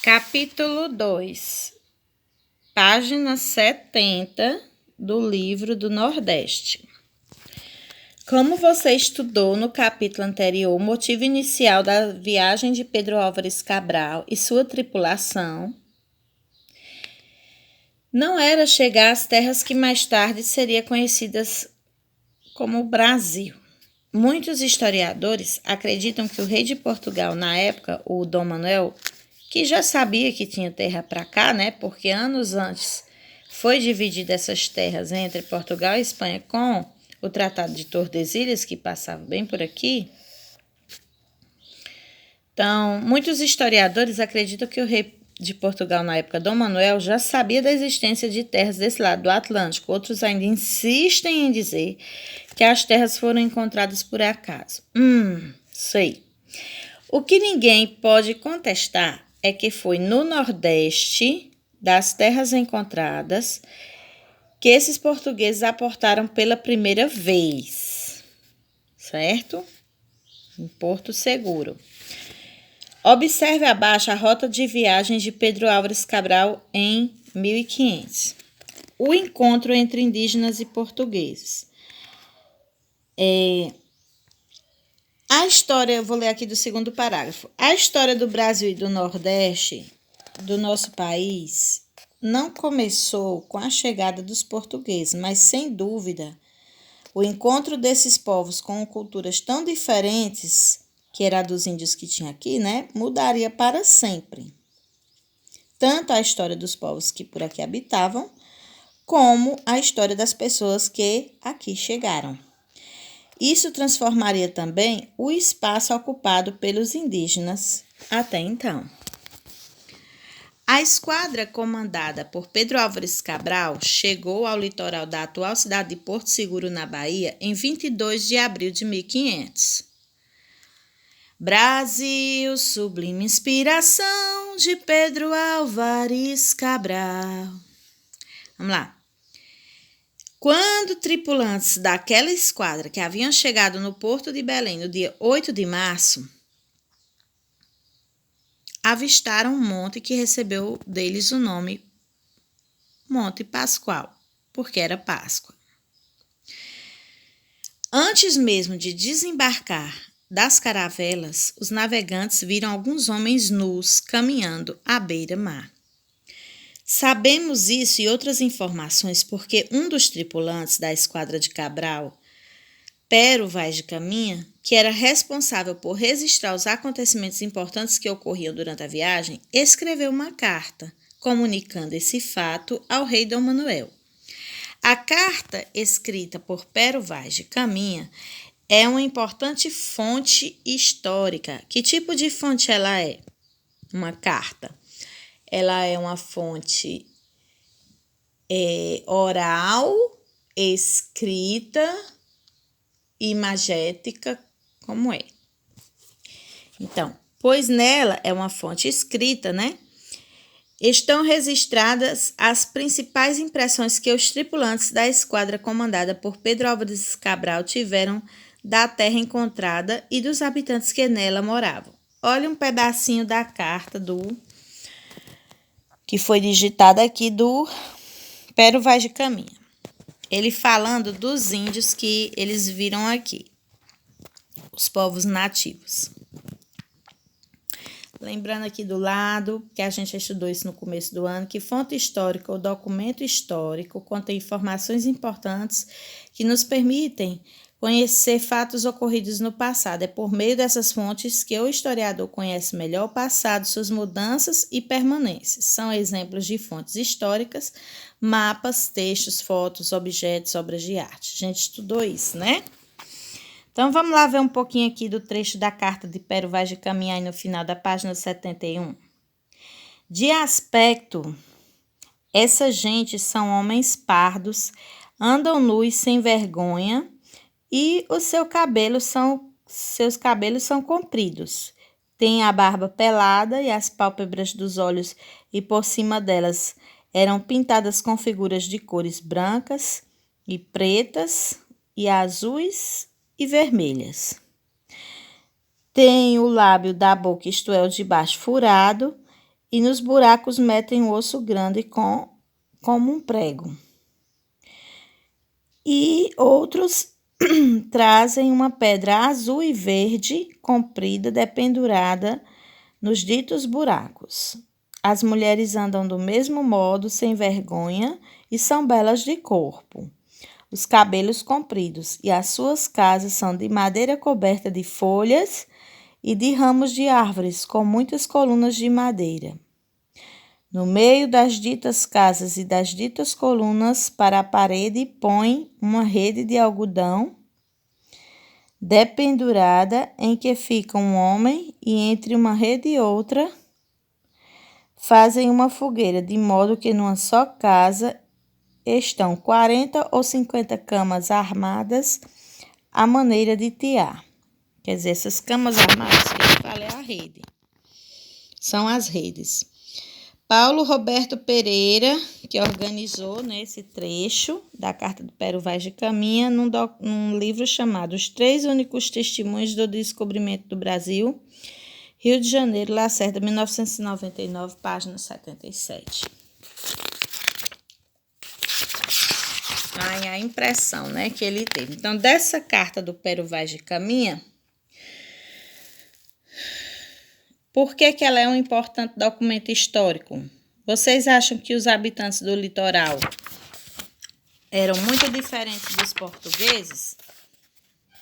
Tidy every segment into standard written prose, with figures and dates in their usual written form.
Capítulo 2, página 70 do livro do Nordeste. Como você estudou no capítulo anterior, o motivo inicial da viagem de Pedro Álvares Cabral e sua tripulação não era chegar às terras que mais tarde seriam conhecidas como Brasil. Muitos historiadores acreditam que o rei de Portugal na época, o Dom Manuel, que já sabia que tinha terra para cá, né? Porque anos antes foi dividida essas terras entre Portugal e Espanha com o Tratado de Tordesilhas, que passava bem por aqui. Então, muitos historiadores acreditam que o rei de Portugal na época, Dom Manuel, já sabia da existência de terras desse lado do Atlântico. Outros ainda insistem em dizer que as terras foram encontradas por acaso. Sei. O que ninguém pode contestar é que foi no Nordeste das terras encontradas que esses portugueses aportaram pela primeira vez, certo? Em Porto Seguro. Observe abaixo a rota de viagem de Pedro Álvares Cabral em 1500. O encontro entre indígenas e portugueses. A história, eu vou ler aqui do segundo parágrafo. A história do Brasil e do Nordeste, do nosso país, não começou com a chegada dos portugueses, mas, sem dúvida, o encontro desses povos com culturas tão diferentes, que era a dos índios que tinha aqui, né, mudaria para sempre. Tanto a história dos povos que por aqui habitavam, como a história das pessoas que aqui chegaram. Isso transformaria também o espaço ocupado pelos indígenas até então. A esquadra comandada por Pedro Álvares Cabral chegou ao litoral da atual cidade de Porto Seguro, na Bahia, em 22 de abril de 1500. Brasil, sublime inspiração de Pedro Álvares Cabral. Vamos lá. Quando tripulantes daquela esquadra que haviam chegado no Porto de Belém no dia 8 de março, avistaram um monte que recebeu deles o nome Monte Pascoal, porque era Páscoa. Antes mesmo de desembarcar das caravelas, os navegantes viram alguns homens nus caminhando à beira-mar. Sabemos isso e outras informações porque um dos tripulantes da esquadra de Cabral, Pero Vaz de Caminha, que era responsável por registrar os acontecimentos importantes que ocorriam durante a viagem, escreveu uma carta comunicando esse fato ao rei Dom Manuel. A carta, escrita por Pero Vaz de Caminha, é uma importante fonte histórica. Que tipo de fonte ela é? Uma carta. Ela é uma fonte oral, escrita, imagética, como é. Então, pois nela é uma fonte escrita, né? Estão registradas as principais impressões que os tripulantes da esquadra comandada por Pedro Álvares Cabral tiveram da terra encontrada e dos habitantes que nela moravam. Olha um pedacinho da carta que foi digitada aqui do Pero Vaz de Caminha. Ele falando dos índios que eles viram aqui, os povos nativos. Lembrando aqui do lado, que a gente estudou isso no começo do ano, que fonte histórica ou documento histórico contém informações importantes que nos permitem conhecer fatos ocorridos no passado. É por meio dessas fontes que o historiador conhece melhor o passado, suas mudanças e permanências. São exemplos de fontes históricas, mapas, textos, fotos, objetos, obras de arte. A gente estudou isso, né? Então, vamos lá ver um pouquinho aqui do trecho da carta de Pero Vaz de Caminha aí no final da página 71. De aspecto, essa gente são homens pardos, andam nus sem vergonha e seus cabelos são compridos. Tem a barba pelada e as pálpebras dos olhos e por cima delas eram pintadas com figuras de cores brancas e pretas e azuis e vermelhas. Tem o lábio da boca, isto é, o de baixo furado, e nos buracos metem um osso grande como um prego. E outros trazem uma pedra azul e verde comprida dependurada nos ditos buracos. As mulheres andam do mesmo modo, sem vergonha, e são belas de corpo. Os cabelos compridos, e as suas casas são de madeira coberta de folhas e de ramos de árvores, com muitas colunas de madeira. No meio das ditas casas e das ditas colunas, para a parede, põe uma rede de algodão dependurada, em que fica um homem, e entre uma rede e outra fazem uma fogueira, de modo que numa só casa estão 40 ou 50 camas armadas à maneira de tiar. Quer dizer, essas camas armadas que eu falei é a rede. São as redes. Paulo Roberto Pereira, que organizou esse trecho da Carta do Pero Vaz de Caminha, num livro chamado Os 3 Únicos Testemunhos do Descobrimento do Brasil, Rio de Janeiro, Lacerda, 1999, página 77. Aí a impressão, que ele teve. Então, dessa Carta do Pero Vaz de Caminha, por que ela é um importante documento histórico? Vocês acham que os habitantes do litoral eram muito diferentes dos portugueses?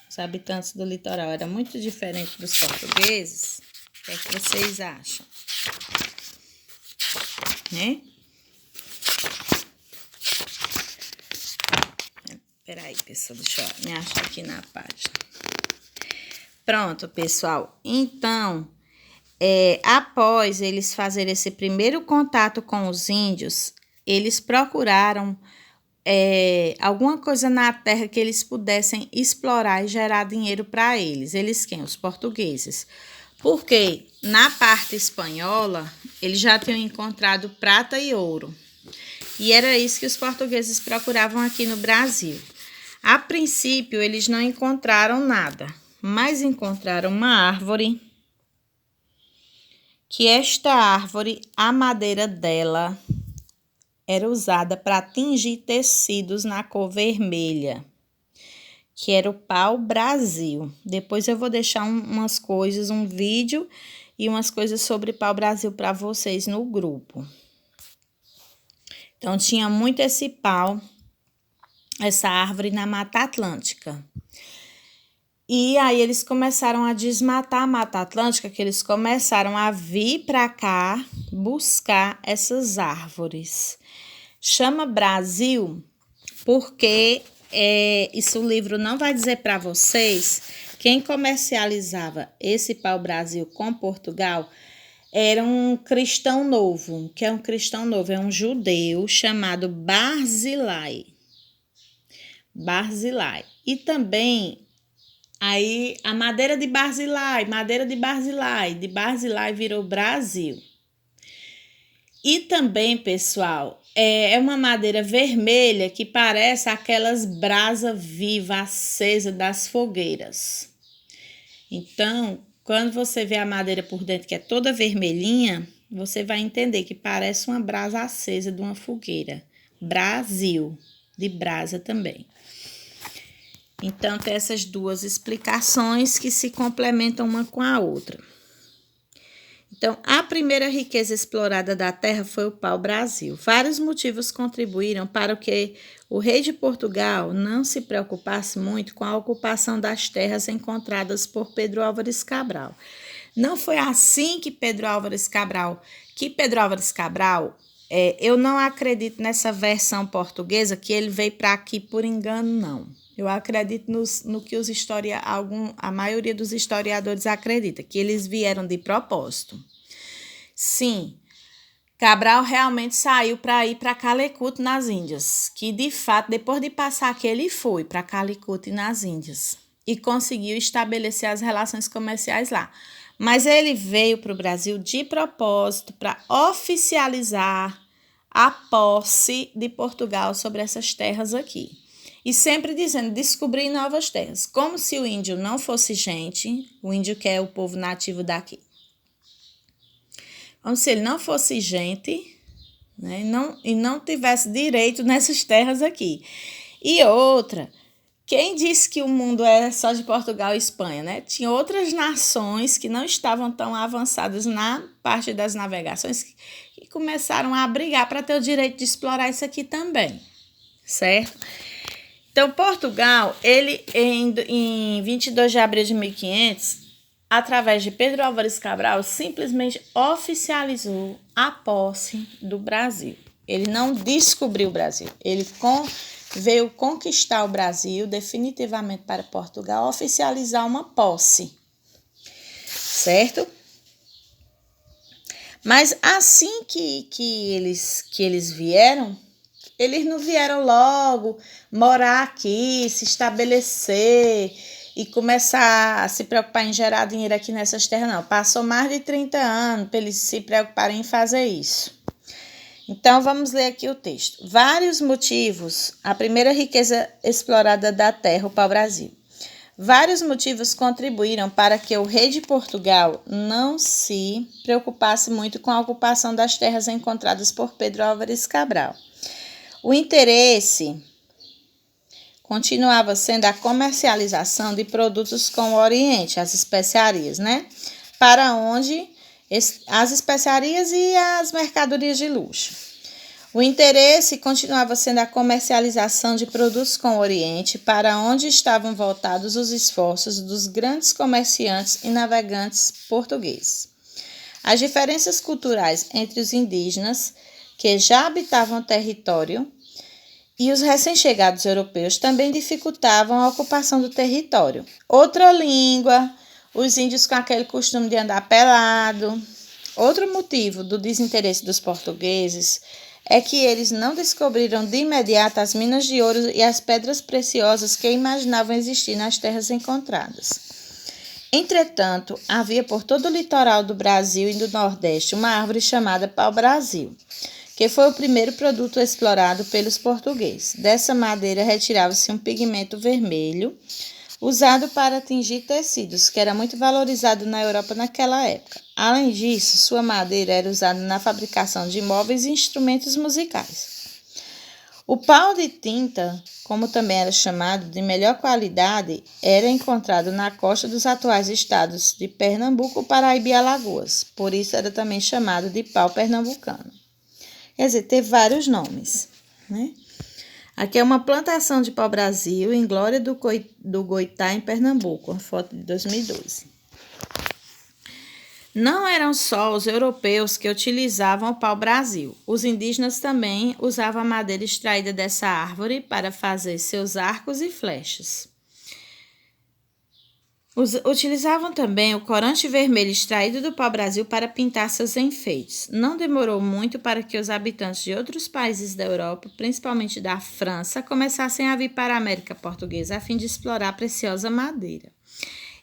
Os habitantes do litoral eram muito diferentes dos portugueses? O que é que vocês acham? Peraí, pessoal, deixa eu me achar aqui na página. Pronto, pessoal. Então, após eles fazerem esse primeiro contato com os índios, eles procuraram alguma coisa na terra que eles pudessem explorar e gerar dinheiro para eles. Eles quem? Os portugueses. Porque na parte espanhola, eles já tinham encontrado prata e ouro. E era isso que os portugueses procuravam aqui no Brasil. A princípio, eles não encontraram nada, mas encontraram uma árvore, que esta árvore, a madeira dela era usada para tingir tecidos na cor vermelha, que era o pau-brasil. Depois eu vou deixar umas coisas, um vídeo e umas coisas sobre pau-brasil para vocês no grupo. Então, tinha muito esse pau, essa árvore na Mata Atlântica. E aí eles começaram a desmatar a Mata Atlântica, que eles começaram a vir para cá buscar essas árvores. Chama Brasil porque isso o livro não vai dizer para vocês. Quem comercializava esse pau-brasil com Portugal era um cristão novo. Que é um cristão novo? É um judeu chamado Barzilai. E também aí a madeira de Barzilai virou Brasil. E também, pessoal, é uma madeira vermelha que parece aquelas brasas vivas, acesas das fogueiras. Então, quando você vê a madeira por dentro, que é toda vermelhinha, você vai entender que parece uma brasa acesa de uma fogueira. Brasil, de brasa também. Então, tem essas duas explicações que se complementam uma com a outra. Então, a primeira riqueza explorada da terra foi o pau-brasil. Vários motivos contribuíram para que o rei de Portugal não se preocupasse muito com a ocupação das terras encontradas por Pedro Álvares Cabral. Não foi assim que Pedro Álvares Cabral, eu não acredito nessa versão portuguesa que ele veio para aqui por engano, não. Eu acredito no que a maioria dos historiadores acredita, que eles vieram de propósito. Sim, Cabral realmente saiu para ir para Calicut, nas Índias, que de fato, depois de passar aqui, ele foi para Calicut, nas Índias, e conseguiu estabelecer as relações comerciais lá. Mas ele veio para o Brasil de propósito para oficializar a posse de Portugal sobre essas terras aqui. E sempre dizendo, descobrir novas terras. Como se o índio não fosse gente, o índio que é o povo nativo daqui. como se ele não fosse gente, né, e não tivesse direito nessas terras aqui. E outra, quem disse que o mundo era só de Portugal e Espanha, né? Tinha outras nações que não estavam tão avançadas na parte das navegações que começaram a brigar para ter o direito de explorar isso aqui também, certo? Então, Portugal, ele em 22 de abril de 1500, através de Pedro Álvares Cabral, simplesmente oficializou a posse do Brasil. Ele não descobriu o Brasil, ele veio conquistar o Brasil definitivamente para Portugal, oficializar uma posse, certo? Mas assim que eles vieram, eles não vieram logo morar aqui, se estabelecer e começar a se preocupar em gerar dinheiro aqui nessas terras, não. Passou mais de 30 anos para eles se preocuparem em fazer isso. Então, vamos ler aqui o texto. Vários motivos, a primeira riqueza explorada da terra, o pau-brasil. Vários motivos contribuíram para que o rei de Portugal não se preocupasse muito com a ocupação das terras encontradas por Pedro Álvares Cabral. O interesse continuava sendo a comercialização de produtos com o Oriente, as especiarias, né? Para onde as especiarias e as mercadorias de luxo. O interesse continuava sendo a comercialização de produtos com o Oriente, para onde estavam voltados os esforços dos grandes comerciantes e navegantes portugueses. As diferenças culturais entre os indígenas, que já habitavam o território, e os recém-chegados europeus também dificultavam a ocupação do território. Outra língua, os índios com aquele costume de andar pelado. Outro motivo do desinteresse dos portugueses é que eles não descobriram de imediato as minas de ouro e as pedras preciosas que imaginavam existir nas terras encontradas. Entretanto, havia por todo o litoral do Brasil e do Nordeste uma árvore chamada pau-brasil, que foi o primeiro produto explorado pelos portugueses. Dessa madeira retirava-se um pigmento vermelho, usado para tingir tecidos, que era muito valorizado na Europa naquela época. Além disso, sua madeira era usada na fabricação de móveis e instrumentos musicais. O pau de tinta, como também era chamado, de melhor qualidade, era encontrado na costa dos atuais estados de Pernambuco, Paraíba e Alagoas. Por isso era também chamado de pau pernambucano. Quer dizer, teve vários nomes, né? Aqui é uma plantação de pau-brasil em Glória do Goitá, em Pernambuco, uma foto de 2012. Não eram só os europeus que utilizavam o pau-brasil. Os indígenas também usavam a madeira extraída dessa árvore para fazer seus arcos e flechas. Utilizavam também o corante vermelho extraído do pau-brasil para pintar seus enfeites. Não demorou muito para que os habitantes de outros países da Europa, principalmente da França, começassem a vir para a América Portuguesa a fim de explorar a preciosa madeira.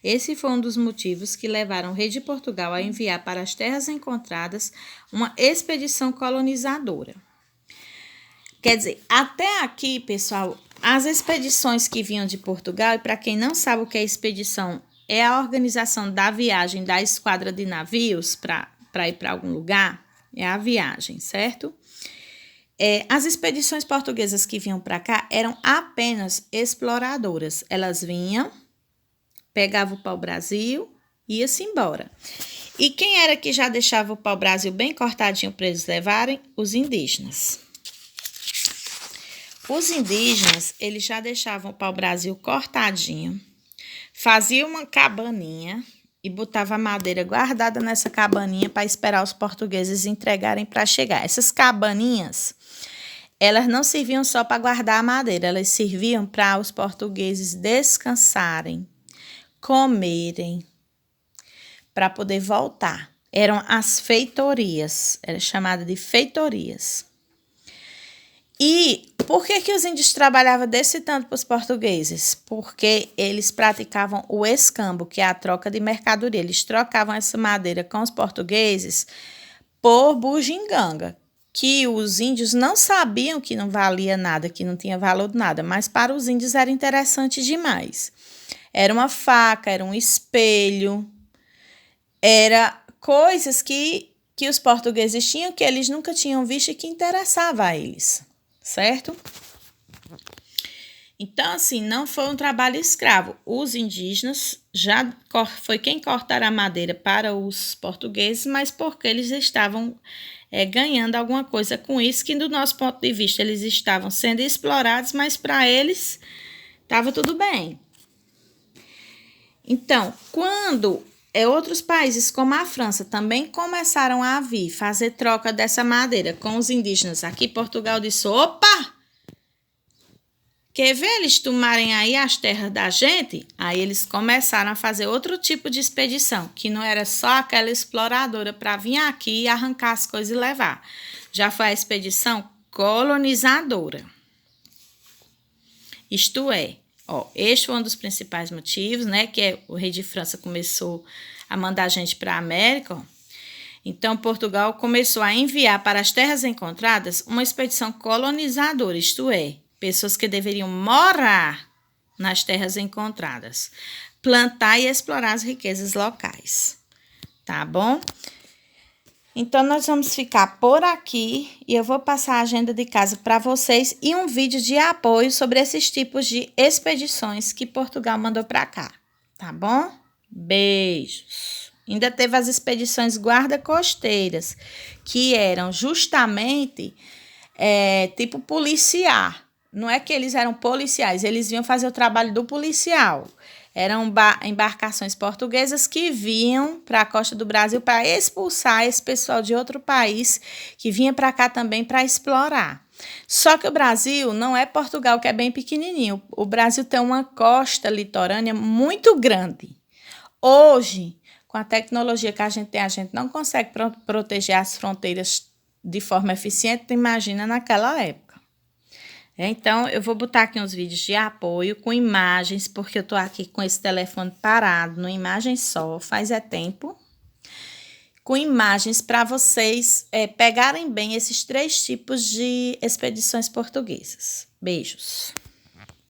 Esse foi um dos motivos que levaram o rei de Portugal a enviar para as terras encontradas uma expedição colonizadora. Quer dizer, até aqui, pessoal, as expedições que vinham de Portugal, e para quem não sabe o que é expedição, é a organização da viagem da esquadra de navios para ir para algum lugar, é a viagem, certo? As expedições portuguesas que vinham para cá eram apenas exploradoras. Elas vinham, pegavam o pau-brasil e ia-se embora. E quem era que já deixava o pau-brasil bem cortadinho para eles levarem? Os indígenas. Os indígenas, eles já deixavam o pau-brasil cortadinho, faziam uma cabaninha e botavam a madeira guardada nessa cabaninha para esperar os portugueses entregarem para chegar. Essas cabaninhas, elas não serviam só para guardar a madeira, elas serviam para os portugueses descansarem, comerem, para poder voltar. Eram as feitorias, era chamada de feitorias. E por que os índios trabalhavam desse tanto para os portugueses? Porque eles praticavam o escambo, que é a troca de mercadoria. Eles trocavam essa madeira com os portugueses por bugiganga, que os índios não sabiam que não valia nada, que não tinha valor de nada, mas para os índios era interessante demais. Era uma faca, era um espelho, era coisas que que os portugueses tinham, que eles nunca tinham visto e que interessava a eles, certo? Então, assim, não foi um trabalho escravo. Os indígenas já foi quem cortaram a madeira para os portugueses, mas porque eles estavam ganhando alguma coisa com isso, que do nosso ponto de vista eles estavam sendo explorados, mas para eles estava tudo bem. Então, quando outros países como a França também começaram a vir fazer troca dessa madeira com os indígenas aqui, Portugal disse, opa! Quer ver eles tomarem aí as terras da gente? Aí eles começaram a fazer outro tipo de expedição, que não era só aquela exploradora para vir aqui e arrancar as coisas e levar. Já foi a expedição colonizadora. Isto é, este foi um dos principais motivos, né? Que o rei de França começou a mandar gente para a América. Então, Portugal começou a enviar para as terras encontradas uma expedição colonizadora, isto é, pessoas que deveriam morar nas terras encontradas, plantar e explorar as riquezas locais. Tá bom? Então, nós vamos ficar por aqui e eu vou passar a agenda de casa para vocês e um vídeo de apoio sobre esses tipos de expedições que Portugal mandou para cá. Tá bom? Beijos! Ainda teve as expedições guarda-costeiras, que eram justamente tipo policiar. Não é que eles eram policiais, eles vinham fazer o trabalho do policial. Eram embarcações portuguesas que vinham para a costa do Brasil para expulsar esse pessoal de outro país que vinha para cá também para explorar. Só que o Brasil não é Portugal, que é bem pequenininho. O Brasil tem uma costa litorânea muito grande. Hoje, com a tecnologia que a gente tem, a gente não consegue proteger as fronteiras de forma eficiente, imagina naquela época. Então, eu vou botar aqui uns vídeos de apoio com imagens, porque eu tô aqui com esse telefone parado, numa imagem só, faz tempo. Com imagens para vocês pegarem bem esses 3 tipos de expedições portuguesas. Beijos!